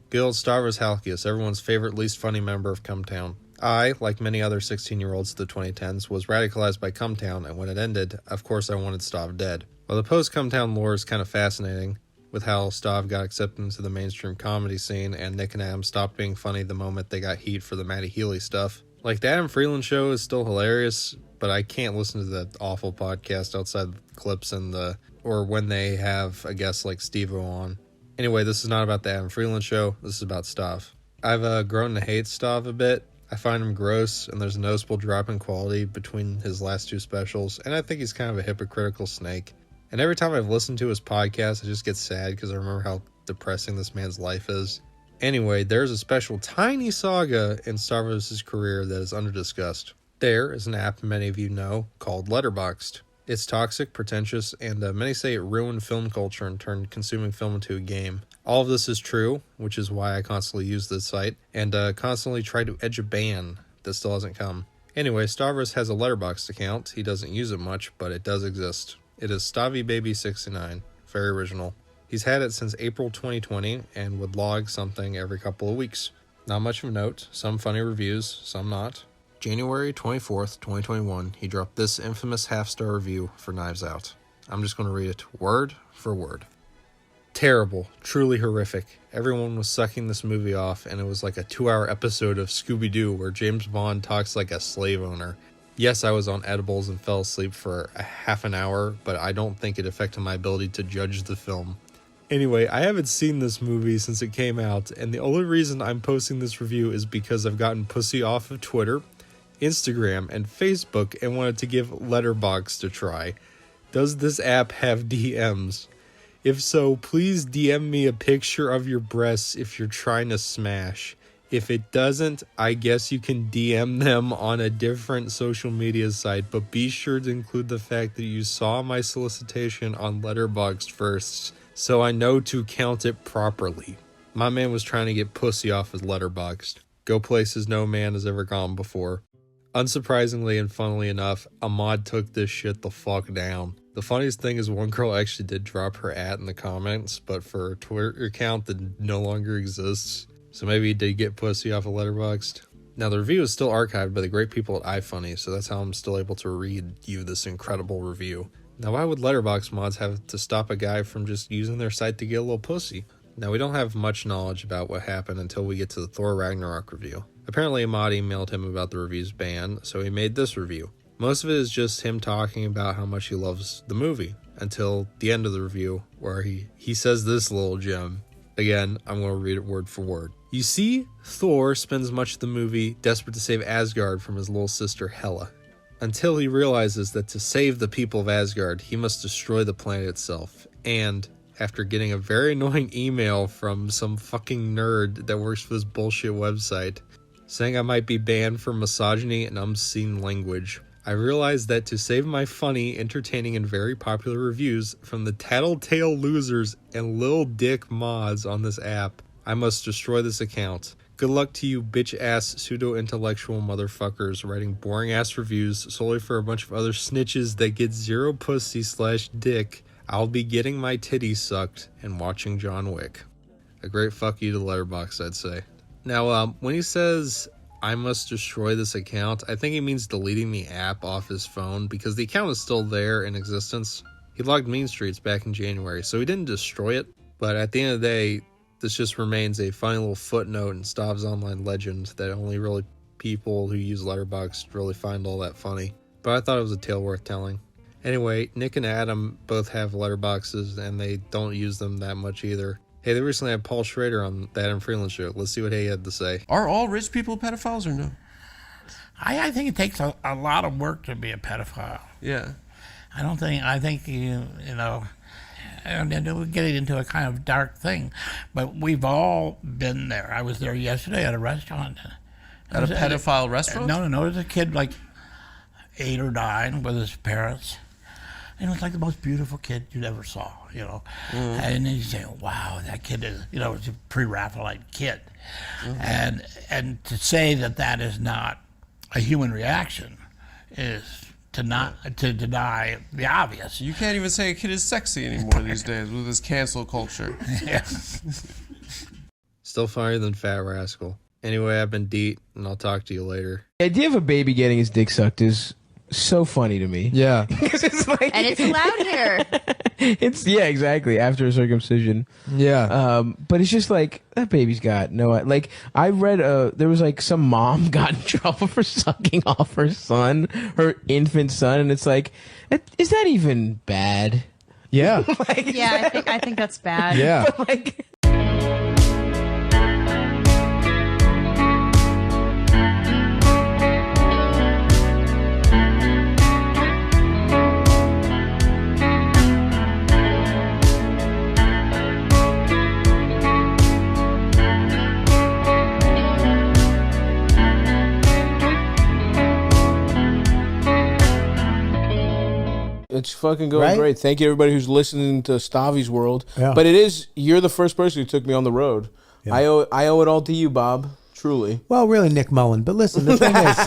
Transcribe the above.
Good old Stavros Halkias, everyone's favorite least funny member of Cumtown. I, like many other 16-year-olds of the 2010s, was radicalized by Cumtown, and when it ended, of course I wanted Stav dead. While the post-Cumtown lore is kind of fascinating, with how Stav got accepted into the mainstream comedy scene, and Nick and Adam stopped being funny the moment they got heat for the Matty Healy stuff. Like, the Adam Freeland show is still hilarious, but I can't listen to that awful podcast outside the clips or when they have a guest like Steve-O on. Anyway, this is not about the Adam Freeland show, this is about Stav. I've grown to hate Stav a bit. I find him gross, and there's a noticeable drop in quality between his last two specials, and I think he's kind of a hypocritical snake. And every time I've listened to his podcast, I just get sad because I remember how depressing this man's life is. Anyway, there's a special tiny saga in Stavros' career that is underdiscussed. There is an app many of you know called Letterboxd. It's toxic, pretentious, and many say it ruined film culture and turned consuming film into a game. All of this is true, which is why I constantly use this site, and constantly try to edge a ban that still hasn't come. Anyway, Stavros has a Letterboxd account. He doesn't use it much, but it does exist. It is StavyBaby69. Very original. He's had it since April 2020, and would log something every couple of weeks. Not much of note, some funny reviews, some not. January 24th, 2021, he dropped this infamous half-star review for Knives Out. I'm just going to read it word for word. Terrible, truly horrific. Everyone was sucking this movie off, and it was like a 2-hour episode of Scooby-Doo where James Bond talks like a slave owner. Yes, I was on edibles and fell asleep for a half an hour, but I don't think it affected my ability to judge the film. Anyway, I haven't seen this movie since it came out, and the only reason I'm posting this review is because I've gotten pussy off of Twitter, Instagram, and Facebook and wanted to give Letterboxd a try. Does this app have DMs? If so, please DM me a picture of your breasts if you're trying to smash. If it doesn't, I guess you can DM them on a different social media site, but be sure to include the fact that you saw my solicitation on Letterboxd first, so I know to count it properly. My man was trying to get pussy off his Letterboxd. Go places no man has ever gone before. Unsurprisingly and funnily enough, Ahmad took this shit the fuck down. The funniest thing is one girl actually did drop her @ in the comments, but for a Twitter account that no longer exists. So maybe he did get pussy off of Letterboxd. Now the review is still archived by the great people at iFunny, so that's how I'm still able to read you this incredible review. Now why would Letterboxd mods have to stop a guy from just using their site to get a little pussy? Now we don't have much knowledge about what happened until we get to the Thor Ragnarok review. Apparently Ahmad emailed him about the review's ban, so he made this review. Most of it is just him talking about how much he loves the movie, until the end of the review, where he says this little gem. Again, I'm going to read it word for word. You see, Thor spends much of the movie desperate to save Asgard from his little sister Hela, until he realizes that to save the people of Asgard, he must destroy the planet itself, and after getting a very annoying email from some fucking nerd that works for this bullshit website, saying I might be banned for misogyny and obscene language, I realized that to save my funny, entertaining, and very popular reviews from the tattletale losers and lil dick mods on this app, I must destroy this account. Good luck to you bitch-ass pseudo-intellectual motherfuckers writing boring-ass reviews solely for a bunch of other snitches that get zero pussy/dick. I'll be getting my titties sucked and watching John Wick. A great fuck you to Letterboxd, I'd say. Now, when he says, I must destroy this account, I think he means deleting the app off his phone, because the account is still there in existence. He logged Mean Streets back in January, so he didn't destroy it, but at the end of the day, this just remains a funny little footnote in Stav's online legend that only really people who use Letterboxd really find all that funny. But I thought it was a tale worth telling. Anyway, Nick and Adam both have Letterboxds, and they don't use them that much either. Hey, they recently had Paul Schrader on the Adam Freeland show. Let's see what he had to say. Are all rich people pedophiles or no? I think it takes a lot of work to be a pedophile. Yeah. I think you know, and we're getting into a kind of dark thing, but we've all been there. I was there yesterday at a restaurant. At a pedophile restaurant? No. There was a kid like 8 or 9 with his parents. And it was like the most beautiful kid you'd ever saw, you know. Mm-hmm. And then you say, wow, that kid is, you know, it's a pre-Raphaelite kid. Mm-hmm. And to say that is not a human reaction is to deny the obvious. You can't even say a kid is sexy anymore these days with this cancel culture. Yeah. Still funnier than Fat Rascal. Anyway, I've been Deet, and I'll talk to you later. The idea of a baby getting his dick sucked is so funny to me. Yeah. It's like, And it's allowed here. exactly, after a circumcision. Yeah. But it's just like, that baby's got no, like, I read, there was like some mom got in trouble for sucking off her son, her infant son, and it's like, is that even bad? Yeah. Like, Yeah, I think that's bad. Yeah. but like, It's fucking going Right? great. Thank you, everybody who's listening to Stavi's World. Yeah. But you're the first person who took me on the road. Yeah. I owe it all to you, Bob. Truly. Well, really, Nick Mullen. But listen, the thing is,